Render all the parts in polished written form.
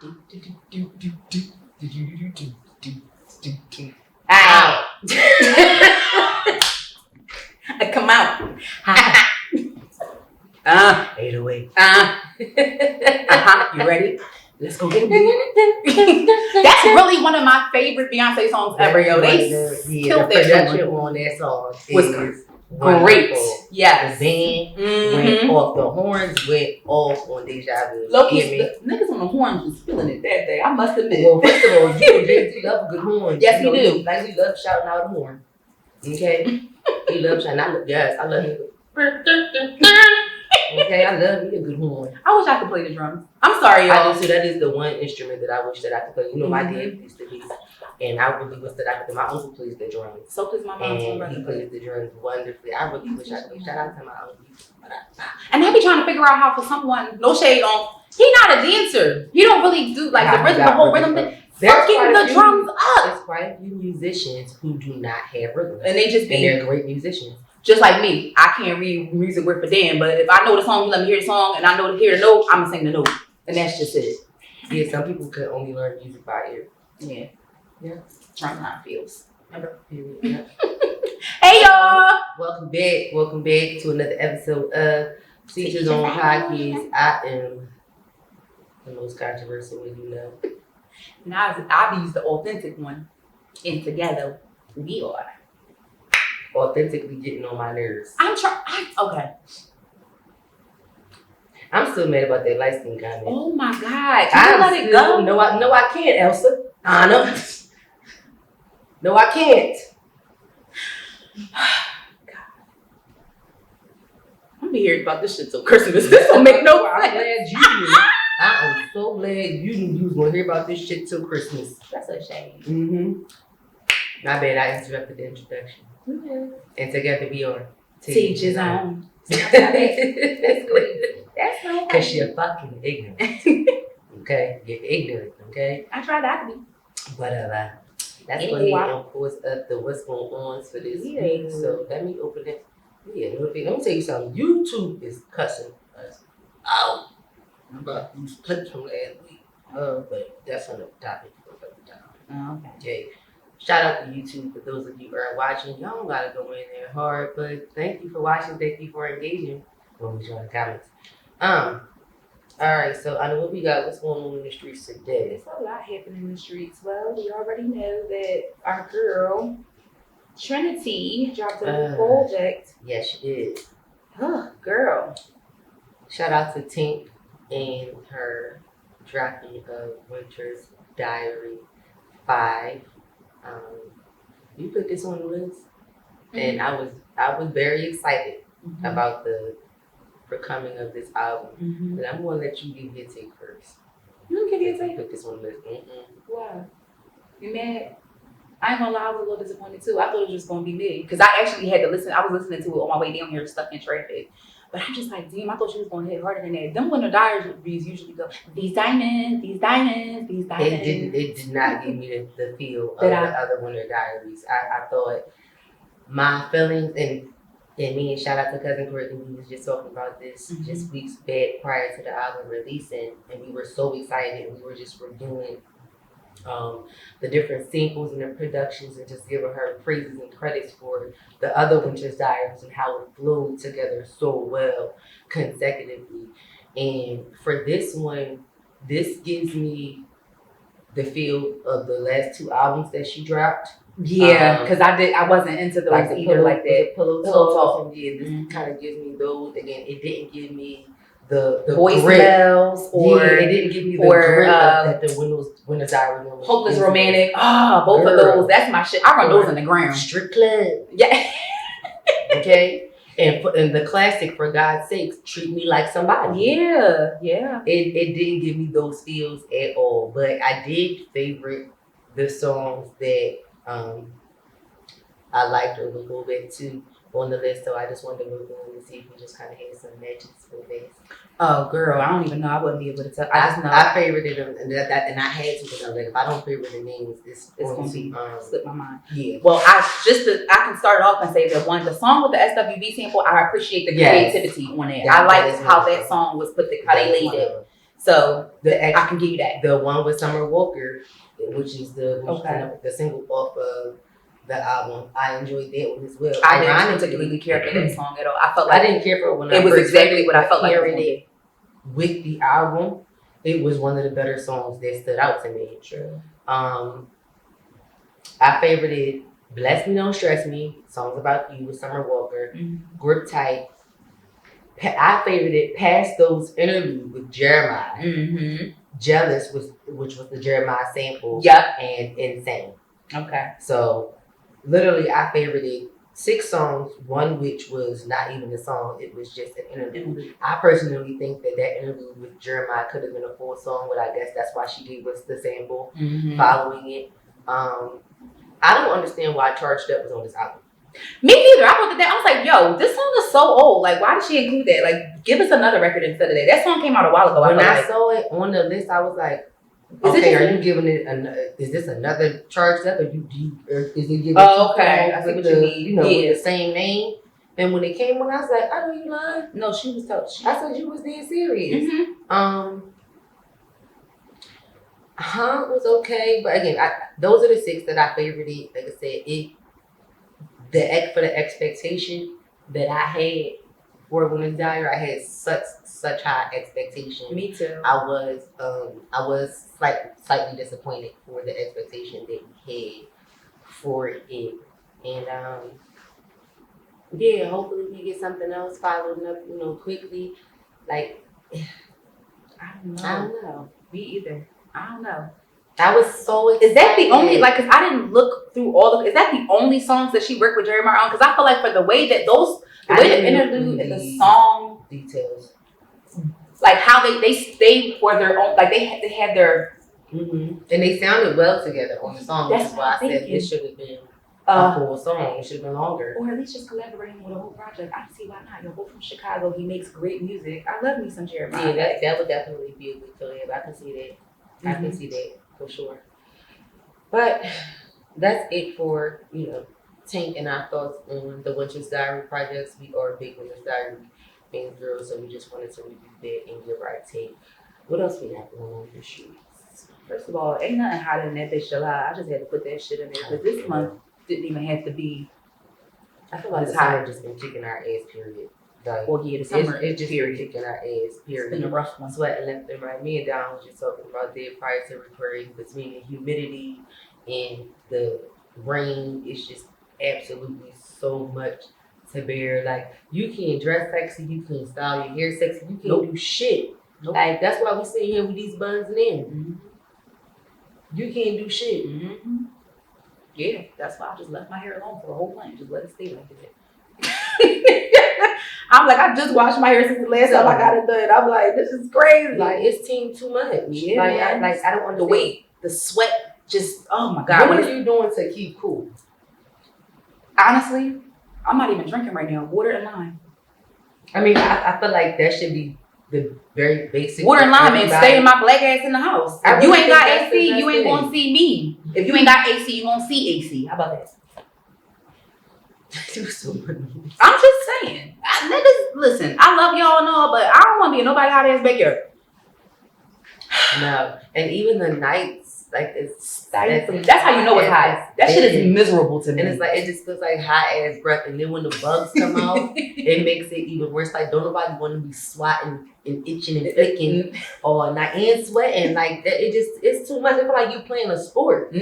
Ow. Come out. 808. You ready? Let's go get it. That's really one of my favorite Beyonce songs ever, yo. They killed the production on that song was great. Yes. The band went off. The horns went off on Deja Vu. The niggas on the horns was feeling it that day. I must admit. Well, first of all, you love a good horn. Yes, he do. Like, we love shouting out a horn. Okay? He loves shouting. I love him. Okay, I love me a good horn. I wish I could play the drums. I'm sorry, y'all. I do too. That is the one instrument that I wish that I could play. You know, my dad used to be, and I really wish that I could. My uncle plays the drums. So does my mom's and he plays the drums wonderfully. I really wish I could. Shout out to my uncle. And I be trying to figure out how for someone, no shade on, he not a dancer. He don't really do like the rhythm, the whole rhythm thing. Fucking the drums up. There's quite a few musicians who do not have rhythm, and they just be. And they're great musicians. Just like me, I can't read music word for damn, but if I know the song, you let me hear the song, and I know to hear the note, I'm gonna sing the note, and that's just it. Yeah, some people could only learn music by ear. Yeah. Trying to how it feels. Yeah. Hey y'all! Welcome back to another episode of CHRISSIE. I am the most controversial one, you know. And I've used the authentic one, and together we are. Authentically getting on my nerves. Okay. I'm still mad about that light skin comment. Oh my God. Can you let it go? No, I can't, Elsa. No, I can't. God. I'm gonna be hearing about this shit till Christmas. This don't make no sense. I'm glad you knew. I am so glad you knew you was gonna hear about this shit till Christmas. That's a shame. Mm-hmm. My bad, I interrupted the introduction. Mm-hmm. And together we are Teach his own. That's great. That's no because you're fucking ignorant. Okay? You're ignorant, okay? I tried that to be. But that's what we pause up the what's going on for this week. So let me open it. Yeah, let me tell you something. YouTube is cussing us out about these clips from last week. But that's another topic for another time. Okay. Shout out to YouTube for those of you who are watching. Y'all don't gotta go in there hard, but thank you for watching. Thank you for engaging when we join the comments. Alright, so I know what we got. What's going on in the streets today? There's a lot happening in the streets. Well, we already know that our girl Trinity dropped a new project. Yes, she did. Girl. Shout out to Tink and her dropping of Winter's Diary 5. You put this on the list, and I was very excited about the coming of this album. But I'm gonna let you give your take first. You give your take. Put this on the list. Why? You mad? I ain't gonna lie, I was a little disappointed too. I thought it was just gonna be me because I actually had to listen. I was listening to it on my way down here, stuck in traffic. But I'm just like, damn, I thought she was gonna hit harder than that. Them Winter Diaries usually go, these diamonds, these diamonds, these diamonds. It did not give me the feel of the other Winter Diaries. I thought my feelings and me and shout out to Cousin Courtney, we was just talking about this just weeks back prior to the album releasing, and we were so excited and we were just reviewing the different singles and the productions and just giving her praises and credits for the other Winter's Diaries and how it flowed together so well consecutively. And for this one, this gives me the feel of the last two albums that she dropped. Yeah, because I wasn't into those like either like that. Pillow Talk. Yeah, this kind of gives me those. Again, it didn't give me the voicemails or it didn't give me the grit that the Winter's Diary one. Hopeless Romantic. Both of those. That's my shit. I run those in the ground. Strip Club. Yeah. Okay. And the classic, For God's Sakes, Treat Me Like Somebody. Yeah. It didn't give me those feels at all, but I did favorite the songs that I liked a little bit too on the list, so I just wanted to move on and see if we just kind of had some matches for this. Oh, girl, I don't even know. I wouldn't be able to tell. I just know. I favorited them, and I had to because if I don't favorite the names, it's going to be slip my mind. Yeah. Well, I can start off and say that the song with the SWV sample, I appreciate the creativity on it. I liked how that song was put, how they laid it. So I can give you that. The one with Summer Walker, which is the single off of the album. I enjoyed that one as well. I didn't particularly care for that song at all. I felt like I didn't care for it when it was exactly what I felt like it with the album. It was one of the better songs that stood out to me. True. I favorited Bless Me Don't Stress Me, Songs About You with Summer Walker, Grip Tight. I favorited Past Those Interlude with Jeremiah. Jealous, which was the Jeremiah sample. Yep. And Insane. Okay. So literally I favorited 6 songs, one which was not even a song, it was just an interlude. I personally think that interlude with Jeremiah could have been a full song, but I guess that's why she gave us the sample following it. I don't understand why Charged Up was on this album. Me neither. I looked at that. I was like, yo, this song is so old. Like, why did she include that? Like, give us another record instead of that. That song came out a while ago. When I saw it on the list, I was like, okay, are you giving it? Is this another Charged Up? Or is it giving? Oh, okay. I see what you mean. With the same name. And when it came on, I was like, I know you lying. No, she was tough. I said you was being serious. Was okay, but again, those are the 6 that I favorited. Like I said, for the expectation that I had for Women's Diary, I had such high expectation. Me too. I was slightly disappointed for the expectation that we had for it, and hopefully we get something else followed up, quickly. Like, I don't know. Me either. I don't know. I was so excited. Is that the only, because I didn't look through all is that the only songs that she worked with Jeremiah on? Because I feel like for the way that the interlude and the song details, like how they stayed for their own, like they had their, and they sounded well together on the song. That's why I said it should have been a full song. It should have been longer, or at least just collaborating with a whole project. I see why not. You're both from Chicago. He makes great music. I love me some Jeremiah. Yeah, that would definitely be a good collab. I can see that. I can see that for sure. But that's it for, Tink and our thoughts on the Women's Diary projects. We are big Women's Diary fans, girls, so we just wanted to review that and give our take. What else we got going on this year? First of all, ain't nothing hotter than that bitch July. I just had to put that shit in there because this month didn't even have to be. I feel like the summer just been kicking our ass, period. Like, the summer it's just been kicking our ass, period. It's been a rough one. Sweating left and right. Me and Don was just talking about that prior to recording, between the humidity and the rain. It's just absolutely so much to bear. Like, you can dress sexy, you can style your hair sexy, you can't do shit. Nope. Like, that's why we sit here with these buns and in. You can't do shit. Yeah, that's why I just left my hair alone for the whole plan. Just let it stay like that. I'm like, I just washed my hair since the last time I got it done. I'm like, this is crazy. Like, it's team too much. Yeah, I don't understand. The weight, the sweat, just, oh my God. What are you doing to keep cool? Honestly, I'm not even drinking right now. Water and lime. I mean, I feel like that should be the very basic. Water and lime and stay my black ass in the house. If you ain't got AC, you ain't gonna see me. If you ain't got AC, you gonna see AC. How about that? I'm just saying. Niggas, listen, I love y'all and all, but I don't want to be in nobody hot ass backyard. No. And even the nights, like, it's that's how you know it's hot. That shit is miserable to me. And it's like, it just feels like hot ass breath. And then when the bugs come out, it makes it even worse. Like, don't nobody want to be swatting and itching and flicking all night and sweating. Like, that, it's too much. I feel like you playing a sport.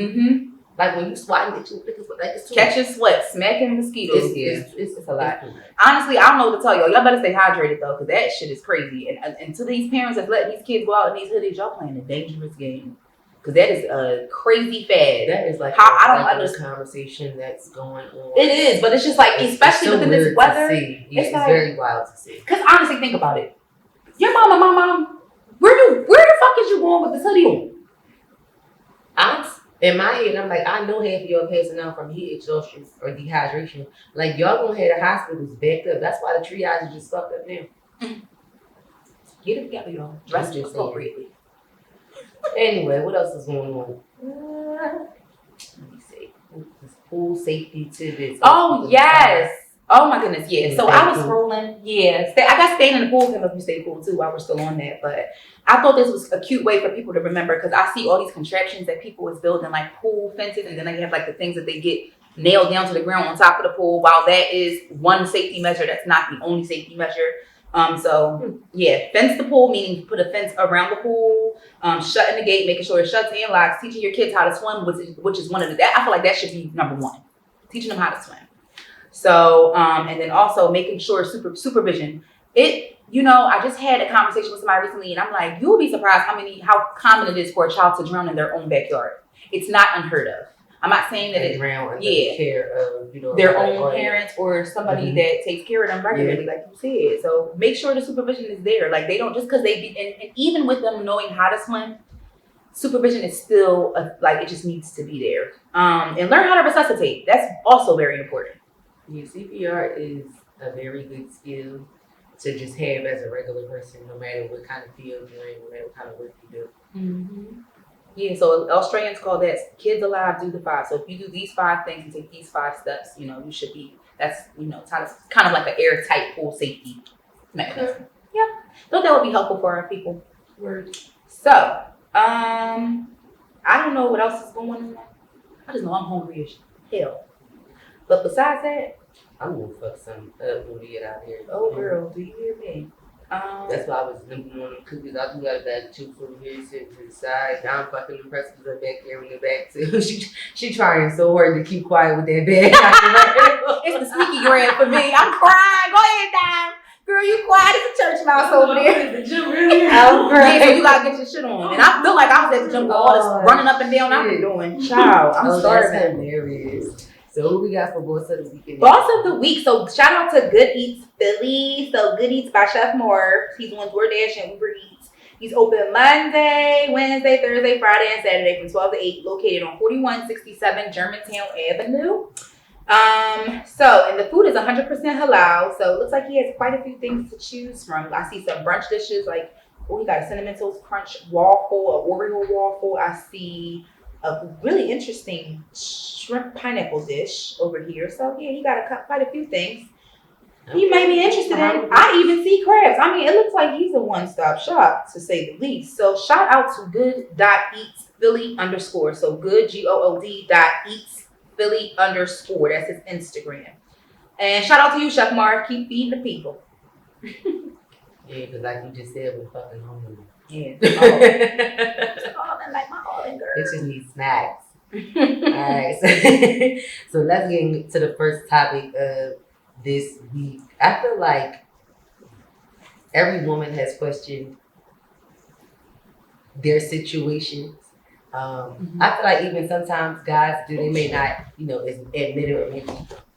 Like, when you swatting, itching, flicking, like, it's too catching sweat, smacking mosquitoes. It's a lot. Honestly, I don't know what to tell y'all. Y'all better stay hydrated though, because that shit is crazy. And to these parents that's letting these kids go out in these hoodies, y'all playing a dangerous game. Because that is a crazy fad. That is like I don't understand conversation that's going on. It is, but it's just like, especially within this weather, it's like, very wild to see. Because honestly, think about it. Your mom and my mom, where the fuck is you going with this hoodie? In my head, I'm like, I know half of y'all passing out from heat exhaustion or dehydration. Like, y'all gonna have the hospitals backed up. That's why the triage is just fucked up now. Get it together, y'all. Dress appropriately. Anyway, what else is going on? Let me see. Pool safety tidbits. Oh, yes. Oh my goodness, yeah. So I was scrolling, yeah. I got staying in the pool, because we stay pool too while we're still on that. But I thought this was a cute way for people to remember, because I see all these contraptions that people is building, like pool fences, and then they have like the things that they get nailed down to the ground on top of the pool. While that is one safety measure, that's not the only safety measure. So yeah, fence the pool, meaning put a fence around the pool, shutting the gate, making sure it shuts and locks, teaching your kids how to swim, which is one of that. I feel like that should be number one, teaching them how to swim. So, and then also making sure supervision. I just had a conversation with somebody recently, and I'm like, you will be surprised how common it is for a child to drown in their own backyard. It's not unheard of. I'm not saying that it's drown the care of their own parents or somebody that takes care of them regularly, like you said. So make sure the supervision is there. Like they don't just because and even with them knowing how to swim, supervision is still it just needs to be there. And learn how to resuscitate. That's also very important. Yeah, CPR is a very good skill to just have as a regular person, no matter what kind of field you're in, no matter what kind of work you do. Mm-hmm. Yeah, so Australians call that kids alive do the 5. So if you do these 5 things and take these 5 steps, you should be, that's, kind of like an airtight pool safety mechanism. Yeah, thought that would be helpful for our people. Word. So, I don't know what else is going on. I just know I'm hungry as hell. But besides that, I'm gonna fuck some up when we get out here. Oh, girl, do you hear me? That's why I was limping on them cookies. I do got a bag too from here, sitting to the side. Now I'm fucking impressed with her back there in the back too. She trying so hard to keep quiet with that bag. It's the sneaky grab for me. I'm crying. Go ahead, Dime. Girl, you quiet as a church mouse over there. The gym really? I'm crying. Yeah, so you gotta get your shit on. And I feel like I was at the gym all this running up and down I've been doing. Child, I'm starving. There is. So who we got for Boss of the Week? Boss of the Week. So shout out to Good Eats Philly. So Good Eats by Chef Moore. He's on DoorDash and Uber Eats. He's open Monday, Wednesday, Thursday, Friday, and Saturday from 12 to 8. Located on 4167 Germantown Avenue. And the food is 100% halal. So it looks like he has quite a few things to choose from. I see some brunch dishes like, he got a Cinnamon Toast Crunch waffle, a Oreo waffle. I see a really interesting shrimp pineapple dish over here. So yeah, he got quite a few things you may be interested in. I even see crabs. I mean, it looks like he's a one-stop shop to say the least. So shout out to good.eatsphilly_. So good GOOD.eatsphilly_. That's his Instagram. And shout out to you, Chef Marv. Keep feeding the people. Yeah, because like you just said, we're fucking hungry. Yeah. Like my all-in girl. It just needs snacks. Alright. So let's get into the first topic of this week. I feel like every woman has questioned their situations. I feel like even sometimes guys they may not, admit it or maybe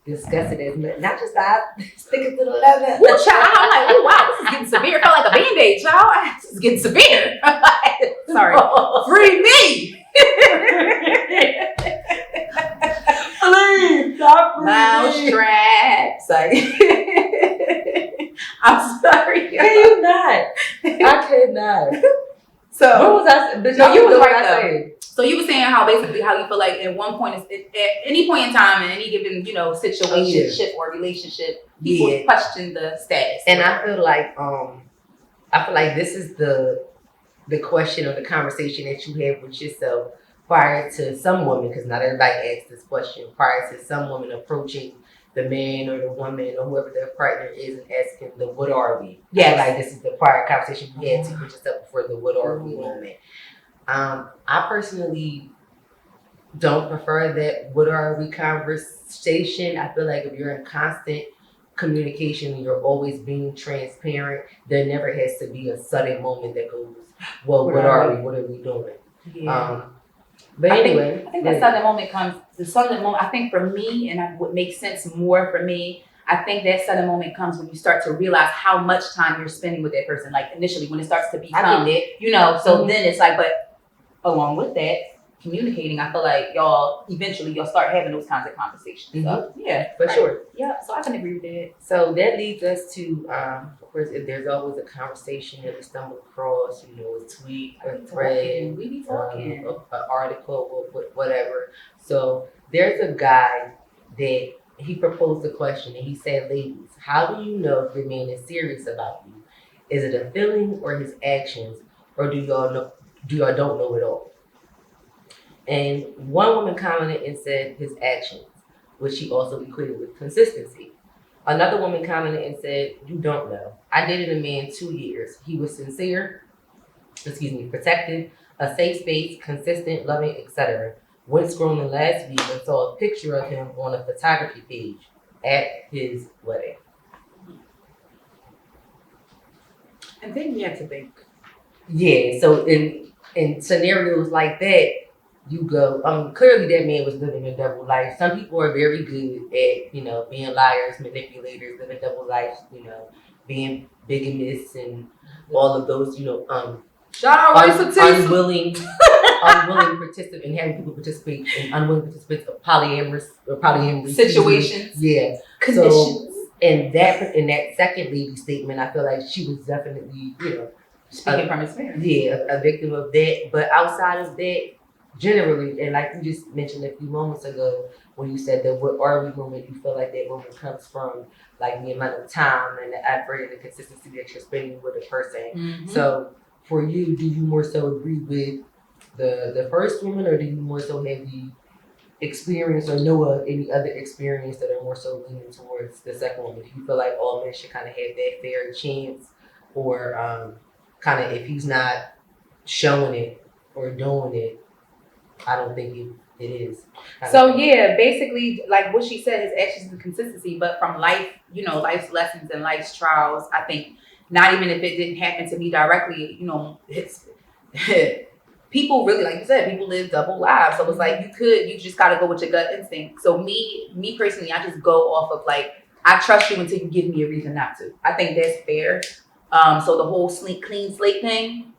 discuss it as much. Not just I stick it to the leather. Ooh, child, I'm like, oh wow, this is getting severe. It felt like a Band-Aid, child. This is getting severe. Sorry. Free me. Please stop. Mousetraps. I'm sorry. Can you not? I cannot. So what was I? No, you was right though. So you were saying how you feel like at one point, at any point in time, in any given situation or relationship, people question the status. And I feel like this is the question or the conversation that you have with yourself prior to some woman, because not everybody asks this question, prior to some woman approaching the man or the woman or whoever their partner is and asking the what are we? Yeah, like this is the prior conversation you had to put yourself before the what are we moment. I personally don't prefer that what are we conversation. I feel like if you're in constant communication and you're always being transparent, there never has to be a sudden moment that goes, well, what are we? What are we doing? Yeah. But anyway, I think that sudden moment comes. The sudden moment, I think for me, and what makes sense more for me, I think that sudden moment comes when you start to realize how much time you're spending with that person. Like initially, when it starts to become, so then it's like, but along with that, communicating, I feel like y'all start having those kinds of conversations. So yeah, for sure. Yeah, so I can agree with that. So that leads us to, of course, if there's always a conversation that we stumble across, a tweet, a thread, we be talking, an article, or whatever. So there's a guy that he proposed a question and he said, ladies, how do you know if your man is serious about you? Is it a feeling or his actions, or do y'all don't know it all? And one woman commented and said his actions, which she also equated with consistency. Another woman commented and said, you don't know. I dated a man 2 years. He was sincere, protective, a safe space, consistent, loving, etc. Went scrolling last week and saw a picture of him on a photography page at his wedding. And then you have to think. Yeah, so in scenarios like that, you go, clearly that man was living a double life. Some people are very good at, being liars, manipulators, living double lives, being bigamous and all of those, unwilling participant and having people participate in unwilling participants of polyamorous situations. Yeah. Conditions. So in that second lady statement, I feel like she was definitely, speaking from experience. Yeah, a victim of that. But outside of that, generally, and like you just mentioned a few moments ago, when you said that what are we women, you feel like that woman comes from like the amount of time and the effort and the consistency that you're spending with a person. Mm-hmm. So for you, do you more so agree with the first woman, or do you more so have the experience or know of any other experience that are more so leaning towards the second woman? Do you feel like all men should kind of have that fair chance, or kind of if he's not showing it or doing it, I don't think it is. So yeah, basically like what she said, his actions and consistency, but from life, life's lessons and life's trials, I think not even if it didn't happen to me directly, it's people really, like you said, people live double lives. So it's like you just gotta go with your gut instinct. So me personally, I just go off of like, I trust you until you give me a reason not to. I think that's fair. So the whole clean slate thing,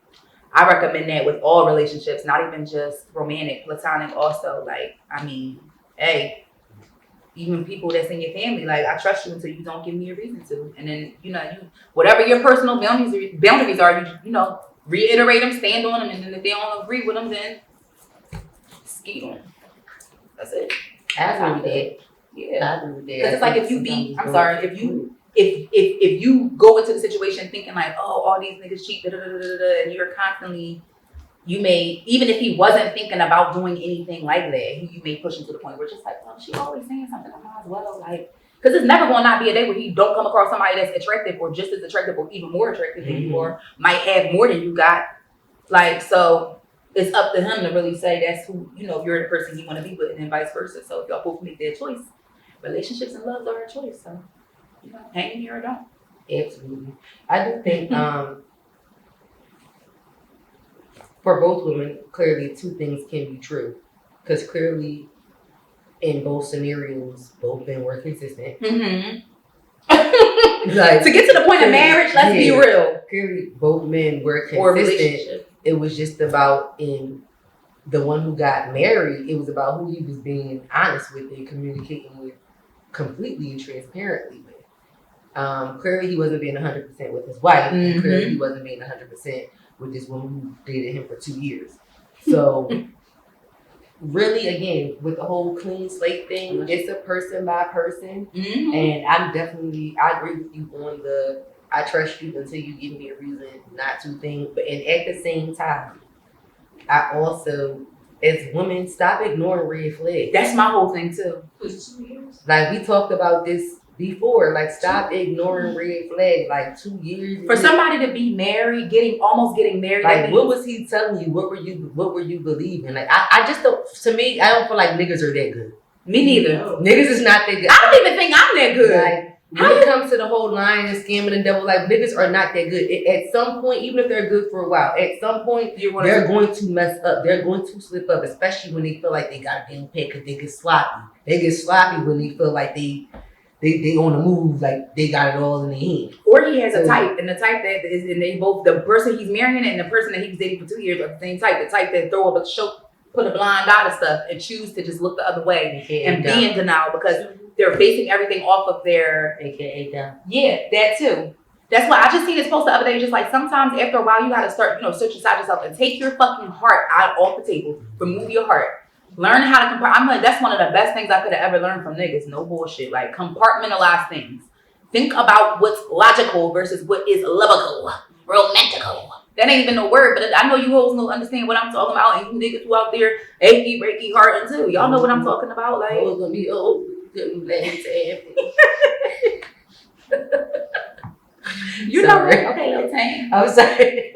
I recommend that with all relationships, not even just romantic, platonic also. Like, I mean, hey, even people that's in your family, like, I trust you until you don't give me a reason to. And then, you whatever your personal boundaries are, you reiterate them, stand on them, and then if they don't agree with them, then skeet on. That's it. I agree with that. Yeah. I agree with that. Because it's like if you go into the situation thinking like, oh, all these niggas cheat, and you're constantly, even if he wasn't thinking about doing anything like that, you may push him to the point where it's just like, well, she always saying something, I might as well, like, because it's never going to not be a day where he don't come across somebody that's attractive or just as attractive or even more attractive than you, or might have more than you got. Like, so it's up to him to really say that's who, if you're the person you want to be with, and then vice versa. So if y'all both make their choice, relationships and love are a choice. So, hang in here or don't. Absolutely. I do think for both women, clearly two things can be true. Because clearly in both scenarios, both men were consistent. Mm-hmm. Like, to get to the point of marriage, let's be real. Clearly both men were consistent. It was just about in the one who got married, it was about who he was being honest with and communicating with completely and transparently with. Clearly he wasn't being 100% with his wife, and clearly he wasn't being 100% with this woman who dated him for 2 years. So really, again, with the whole clean slate thing, it's a person by person. And I agree with you on the I trust you until you give me a reason not to think. And at the same time, I also, as women, stop ignoring red flags. That's my whole thing too. Like we talked about this before, like stop ignoring red flags. Like 2 years for somebody to be married, almost getting married. Like what was he telling you? What were you believing? Like I just don't. To me, I don't feel like niggas are that good. Me neither. Niggas is not that good. I don't even think I'm that good. Like, when it comes to the whole lying and scamming and double life, niggas are not that good. At some point, even if they're good for a while, at some point they're going to mess up. They're going to slip up, especially when they feel like they got a game pay because they get sloppy. They get sloppy when they feel like they on the move, like they got it all in their hand. Or he has a type, and the type that is, and they both, the person he's marrying and the person that he was dating for 2 years are the same type. The type that throw up a show, put a blind eye to stuff and choose to just look the other way and be in denial because they're basing everything off of their AKA dumb. Yeah, that too. That's why I just seen this post the other day. Just like sometimes after a while, you got to start, search inside yourself and take your fucking heart out off the table. Remove your heart. Learn how to I'm like, that's one of the best things I could have ever learned from niggas. No bullshit. Like, compartmentalize things. Think about what's logical versus what is lovable, romantical. That ain't even a word, but I know you hoes know understand what I'm talking about, and you niggas who out there achy, breaky, heart, and too. Y'all know what I'm talking about. Like, hoes gonna be old. Couldn't let him say you know what? Okay, little Tink. I'm sorry.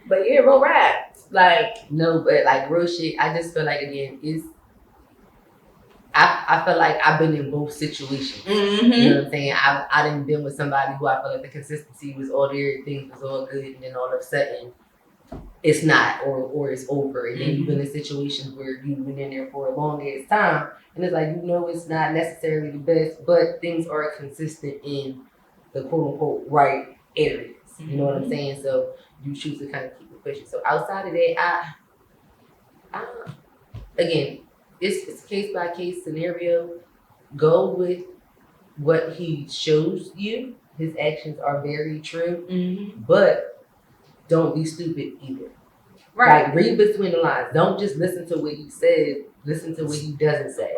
But yeah, real rap. Like, no, but like real shit. I just feel like again, I feel like I've been in both situations. Mm-hmm. You know what I'm saying? I didn't been with somebody who I felt like the consistency was all there, things was all good, and then all of a sudden it's not, or it's over. And then you've been in situations where you've been in there for a long ass time, and it's like, you know, it's not necessarily the best, but things are consistent in the quote unquote right areas. You know what I'm saying? So you choose to kind of keep it pushing. So outside of that, I again, it's a case by case scenario. Go with what he shows you. His actions are very true, but don't be stupid either. Right. Like, read between the lines. Don't just listen to what he says. Listen to what he doesn't say,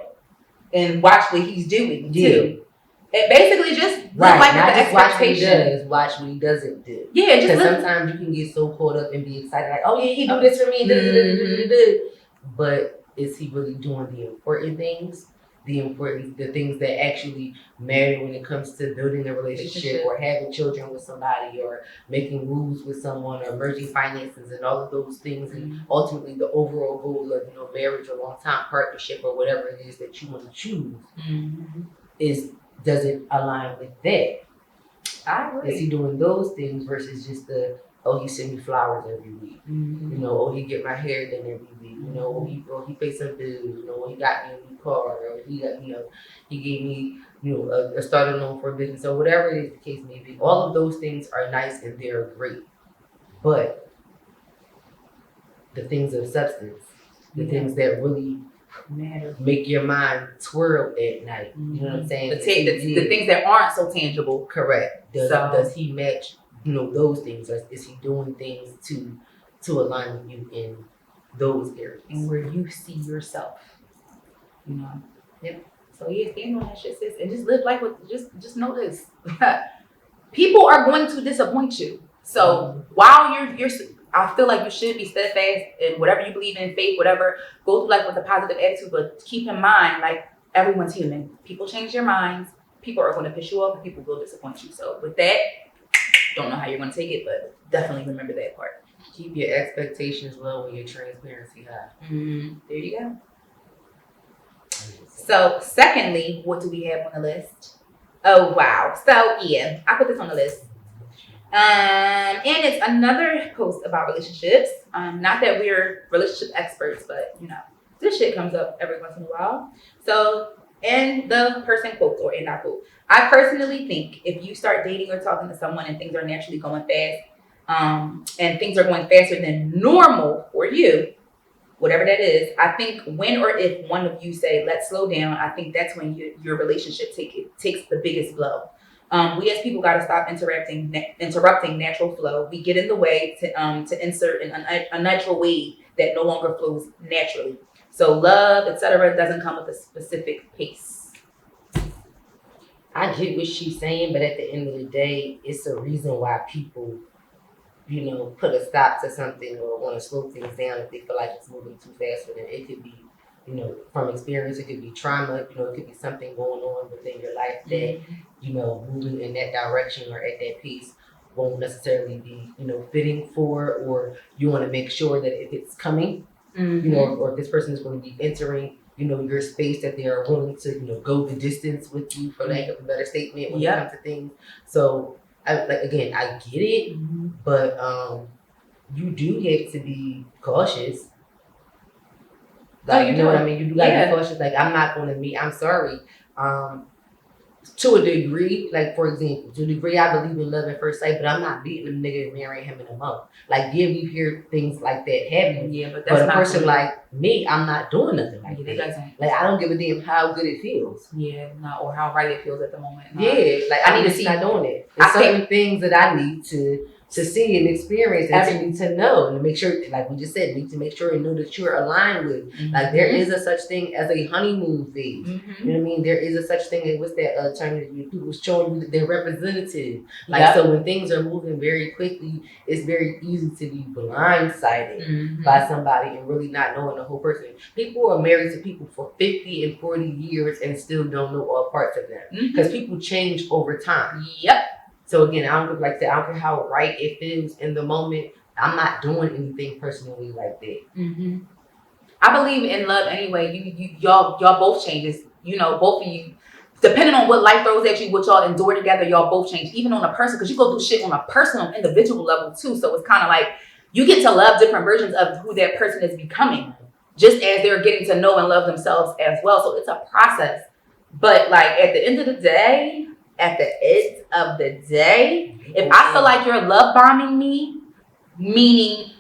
and watch what he's doing too. It basically just right. Like not the just watch what he does. Watch what he doesn't do. Yeah, because sometimes you can get so caught up and be excited, like, oh yeah, he do this for me, but is he really doing the important things? The things that actually matter when it comes to building a relationship or having children with somebody or making moves with someone or merging finances and all of those things, and ultimately the overall goal of, you know, marriage or long-time partnership or whatever it is that you want to choose does it align with that? I agree. Is he doing those things versus just he send me flowers every week? You know, he get my hair done every week. You know, he pay some bills. You know, he got me a new car, or he got, you know, he gave me, you know, a starting loan for a business, or whatever it is the case may be. All of those things are nice and they're great, but the things of substance, the things that really matter, make your mind twirl at night. You know what I'm saying? The things that aren't so tangible. Correct. Does he match, you know, those things? Or is he doing things to align with you in those areas and where you see yourself? You know. Yep. So yeah, stand on that shit, sis, and just live life with just know this. People are going to disappoint you. So while you're I feel like you should be steadfast in whatever you believe in, faith, whatever. Go through life with a positive attitude, but keep in mind, like, everyone's human. People change their minds. People are going to piss you off, and people will disappoint you. So with that, don't know how you're going to take it, but definitely remember that part. Keep your expectations low and your transparency high. There you go. So secondly, what do we have on the list? Oh, wow. So yeah, I put this on the list. And it's another post about relationships. Not that we're relationship experts, but you know, this shit comes up every once in a while. So, and the person quotes, or in that quote, I personally think if you start dating or talking to someone and things are naturally going fast, and things are going faster than normal for you, whatever that is, I think when or if one of you say, let's slow down, I think that's when your relationship takes the biggest blow. We as people got to stop interrupting natural flow. We get in the way to insert an unnatural wave that no longer flows naturally. So love, etc., doesn't come with a specific pace. I get what she's saying, but at the end of the day, it's a reason why people, you know, put a stop to something or want to slow things down if they feel like it's moving too fast for them. It could be, you know, from experience, it could be trauma, you know, it could be something going on within your life that, you know, moving in that direction or at that pace won't necessarily be, you know, fitting for, or you want to make sure that if it's coming, you know, or if this person is going to be entering, you know, your space, that they are willing to, you know, go the distance with you, for lack of a better statement, when it comes to things. So, I get it, but you do have to be cautious. Like, you know what I mean? You do gotta be cautious. Like, I'm not gonna meet, I'm sorry. To a degree, like, for example, to a degree, I believe in love at first sight, but I'm not beating a nigga and marrying him in a month. Like, yeah, we hear things like that happening. Yeah, but that's a person like me, I'm not doing nothing like that. Like, I don't give a damn how good it feels. Yeah, no, or how right it feels at the moment. Yeah, like, I need to see. Not doing it. There's certain things that I need to to see and experience and to know and to make sure, like we just said, need to make sure and know that you're aligned with. Like there is a such thing as a honeymoon phase. You know what I mean? There is a such thing as what's that term that people showing you that they're representative. Like so when things are moving very quickly, it's very easy to be blindsided by somebody and really not knowing the whole person. People are married to people for 50 and 40 years and still don't know all parts of them. Because people change over time. Yep. So again, I don't care how right it feels in the moment. I'm not doing anything personally like that. I believe in love anyway. Y'all both changes. You know, both of you, depending on what life throws at you, what y'all endure together, y'all both change. Even on a person, because you go through shit on a personal, individual level too. So it's kind of like you get to love different versions of who that person is becoming, just as they're getting to know and love themselves as well. So it's a process. But like at the end of the day, if I feel like you're love bombing me, meaning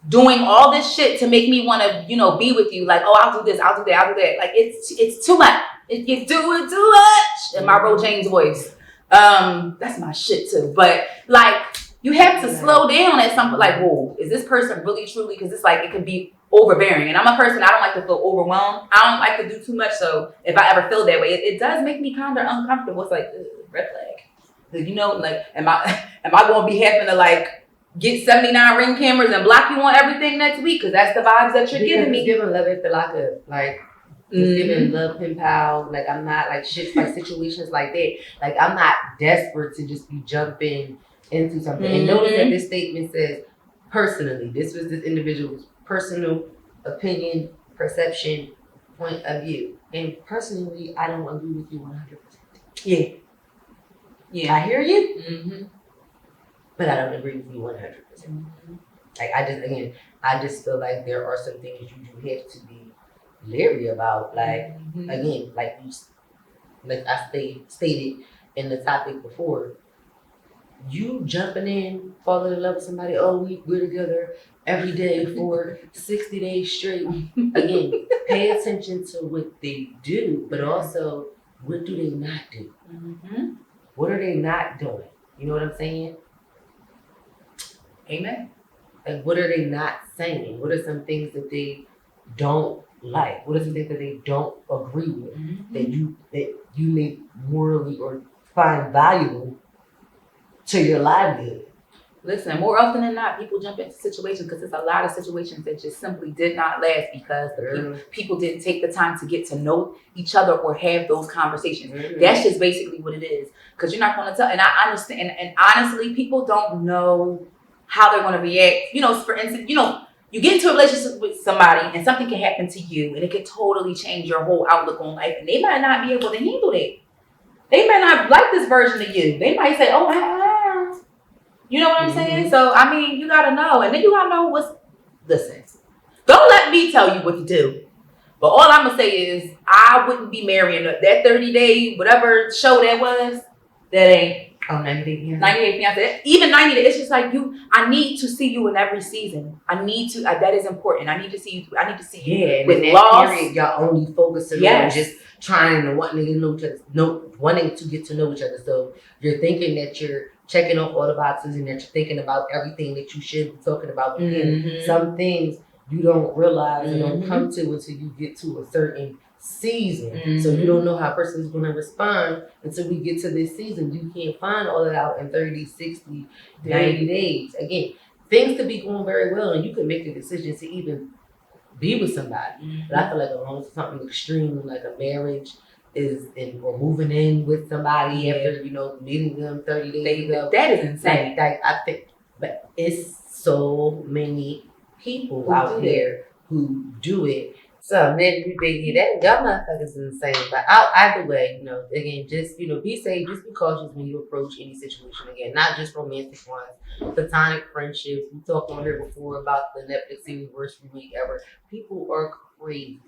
doing all this shit to make me want to, you know, be with you, like, oh, I'll do this, I'll do that, I'll do that. Like it's too much. You do it too much. In my Ro James voice, that's my shit too. But like, you have to slow down at some point. Like, whoa, is this person really truly? Because it's like it can be overbearing, and I'm a person I don't like to feel overwhelmed. I don't like to do too much. So if I ever feel that way, it does make me kind of uncomfortable. It's like red flag. You know, like am I going to be having to like get 79 Ring cameras and block you on everything next week? Because that's the vibes that you're giving me. Giving love after lockup, like giving love pen pal. Like I'm not like shit like situations like that. Like I'm not desperate to just be jumping into something. And notice that this statement says personally. This was this individual's personal opinion, perception, point of view. And personally, I don't agree with you 100%. Yeah. I hear you. But I don't agree with you 100%. Like I just feel like there are some things you do have to be leery about. Like again, like I stated in the topic before, you jumping in, falling in love with somebody. Oh, we're together every day for 60 days straight. Again, pay attention to what they do, but also what do they not do? What are they not doing? You know what I'm saying? Amen. Like, what are they not saying? What are some things that they don't like? What are some things that they don't agree with that you may morally or find valuable to your livelihood? Listen, more often than not, people jump into situations because there's a lot of situations that just simply did not last because the people didn't take the time to get to know each other or have those conversations. That's just basically what it is. Because you're not going to tell. And I understand. And honestly, people don't know how they're going to react. You know, for instance, you know, you get into a relationship with somebody and something can happen to you and it can totally change your whole outlook on life. And they might not be able to handle that. They might not like this version of you. They might say, oh, you know what I'm saying? So, I mean, you got to know. And then you got to know listen, don't let me tell you what to do. But all I'm going to say is I wouldn't be marrying that 30-day, whatever show that was, that ain't. Oh, 90 Day Fiancé. Even 90 Day. It's just like I need to see you in every season. I need to, that is important. I need to see you. I need to see you. Yeah, with in that period, y'all only focusing on just trying to wanting to know each other, wanting to get to know each other. So you're thinking that you're checking off all the boxes and that you're thinking about everything that you should be talking about. But some things you don't realize and don't come to until you get to a certain season. So you don't know how a person is going to respond until we get to this season. You can't find all that out in 30, 60, 90 days. Again, things could be going very well and you can make a decision to even be with somebody. But I feel like as long as something extreme like a marriage or moving in with somebody after, meeting them 30 days ago. That is insane. Like I think, but it's so many people out there who do it. So then that motherfuckers is insane. But either way, again, just be safe, just be cautious when you approach any situation again, not just romantic ones, platonic friendships. We talked on here before about the Netflix series Worst Week Ever. People are crazy.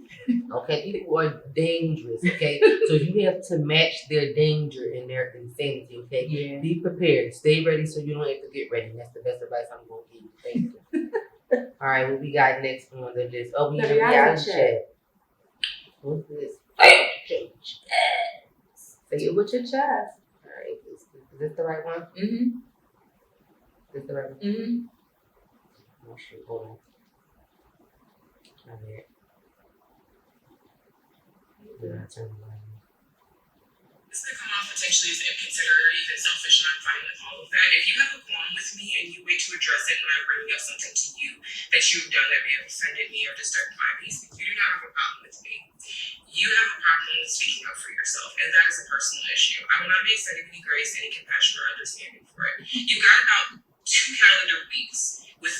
Okay, people are dangerous. Okay, so you have to match their danger and their insanity. Okay, be prepared, stay ready, so you don't have to get ready. That's the best advice I'm gonna give you. Thank you. All right, what we got next on the list? Oh, we have reality check. What's this? Say it with your chest. All right, is this the right one? This the right one? Mm-hmm. Oh shit, hold on. My bad. Did I turn the light on? This could come off potentially as inconsiderate or even selfish, and I'm fine with all of that. If you have a qualm with me and you wait to address it when I'm bringing up something to you that you've done that may have offended me or disturbed my peace, you do not have a problem with me. You have a problem with speaking up for yourself, and that is a personal issue. I will not be extending any grace, any compassion, or understanding for it. You got about 2 calendar weeks with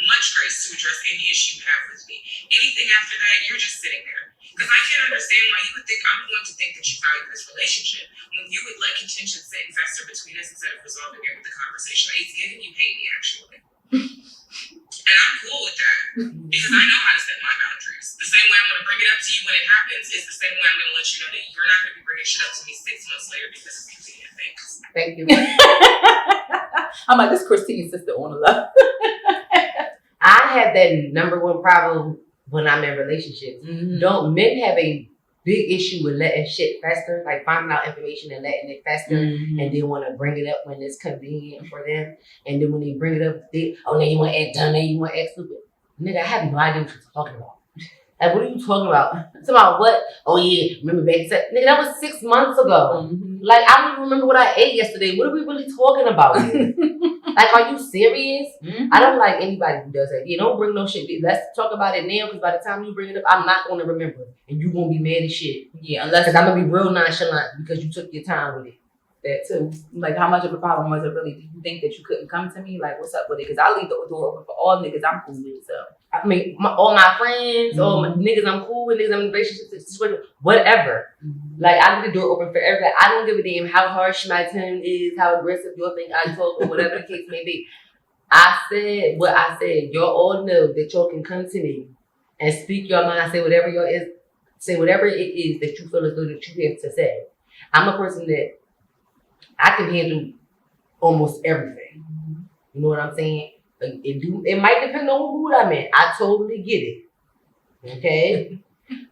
much grace to address any issue you have with me. Anything after that, you're just sitting there. Because I can't understand why you would think I'm going to think that you value this relationship when you would let contention sit and fester between us instead of resolving it with the conversation. It's giving you hate me, actually. And I'm cool with that because I know how to set my boundaries. The same way I'm going to bring it up to you when it happens is the same way I'm going to let you know that you're not going to be bringing shit up to me 6 months later because it's convenient. Thanks. Thank you. I'm like, this Christine's sister on the left. I have that number one problem when I'm in relationships. Mm-hmm. Don't men have a big issue with letting shit fester, like finding out information and letting it fester, and then want to bring it up when it's convenient for them. And then when they bring it up, now you want to act dumb, now you want to act stupid. Nigga, I have no idea what you're talking about. Like, what are you talking about? Talking about what? Oh yeah, remember back? Nigga, that was 6 months ago. Mm-hmm. Like, I don't even remember what I ate yesterday. What are we really talking about here? Like, are you serious? Mm-hmm. I don't like anybody who does that. Yeah, don't bring no shit. Let's talk about it now, because by the time you bring it up, I'm not going to remember. And you're going to be mad as shit. Yeah, unless Because I'm going to be real nonchalant because you took your time with it. that too. Like, how much of a problem was it really? Did you think that you couldn't come to me? Like, what's up with it? Because I leave the door open for all niggas I'm cool with. So, I mean, all my friends, all my niggas I'm cool with, niggas I'm in relationships, whatever. mm-hmm. Like, I leave the door open for everybody. I don't give a damn how harsh my tone is, how aggressive you think I talk, or whatever the case may be. I said what I said. Y'all all know that y'all can come to me and speak your mind, say whatever it is that you feel as though that you have to say. I'm a person that I can handle almost everything. You know what I'm saying? It might depend on who I'm in. I totally get it. Okay?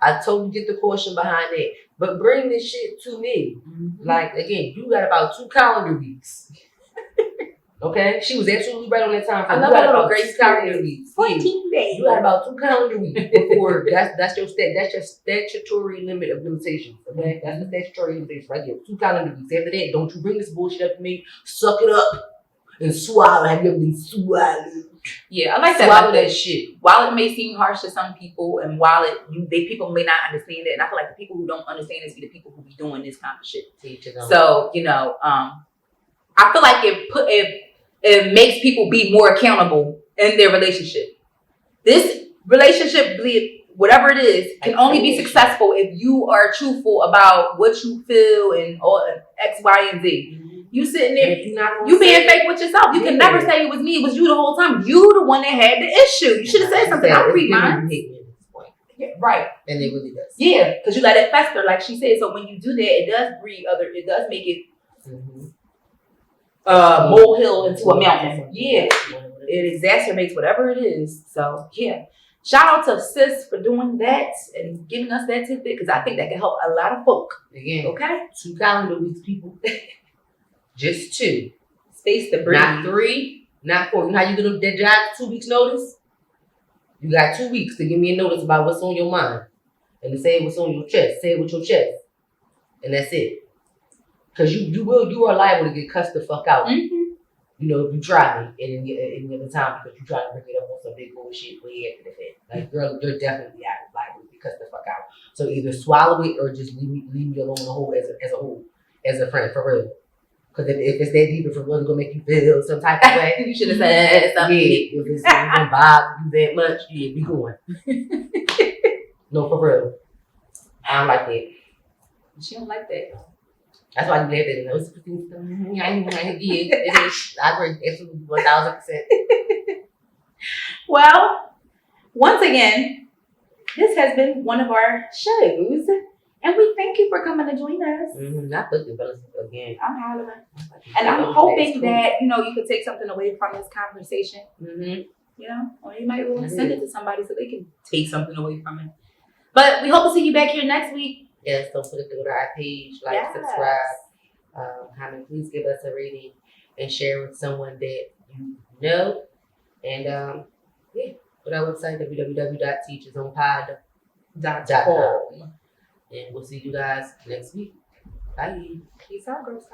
I totally get the caution behind it. But bring this shit to me. Mm-hmm. Like, again, you got about 2 calendar weeks. Okay? She was absolutely right on that time. I love that little grace calendar weeks. 14 days. You got about 2 calendar weeks before that's your statutory limit of limitations. Okay? That's the statutory limitation right here. 2 calendar weeks. After that, don't you bring this bullshit up to me. Suck it up and swallow. Have you ever been swallowed? Yeah, I like that. Swallow that shit. While it may seem harsh to some people, and while people may not understand it, and I feel like the people who don't understand this be the people who be doing this kind of shit. So, I feel like it makes people be more accountable in their relationship. This relationship, whatever it is, can only be successful if you are truthful about what you feel and all X, Y, and Z. You sitting there, you being fake with yourself. You can never say it was me, it was you the whole time. You the one that had the issue. You should have said something. I'm reading mine. Yeah, right. And it really does. Yeah, because you let it fester, like she said. So when you do that, it does make it molehill into a mountain. Yeah. It exacerbates whatever it is. So yeah. Shout out to sis for doing that and giving us that tidbit, because I think that can help a lot of folk. Again, okay? 2 calendar weeks, people. Just 2. Space to breathe. Not 3, not 4. You know how you do that job 2 weeks notice? You got 2 weeks to give me a notice about what's on your mind. And to say what's on your chest. Say it with your chest. And that's it. Because you are liable to get cussed the fuck out. Mm-hmm. You know, if you try me at any other time because you try to bring it up on some big bullshit way after the fact. Like, girl, you're definitely liable to get cussed the fuck out. So either swallow it or just leave me alone the whole as a friend, for real. Because if it's that deep, if it wasn't gonna make you feel some type of way, you should have said something. Yeah, if it's gonna bother you that much, yeah, be going. No, for real. I don't like that. She don't like that. That's why you laughed at it. It's yeah, it is. I agree. Absolutely 1000%. Well, once again, this has been one of our shows. And we thank you for coming to join us. Not looking, but again. I'm hollering. And I'm hoping that, you could take something away from this conversation. Or you might want to send it to somebody so they can take something away from it. But we hope to see you back here next week. Yes, don't forget to go to our page, subscribe, comment. Please give us a rating and share with someone that you know. And yeah, with our website www.CHRISSIEownpod.com. And we'll see you guys next week. Bye. Peace out, girls.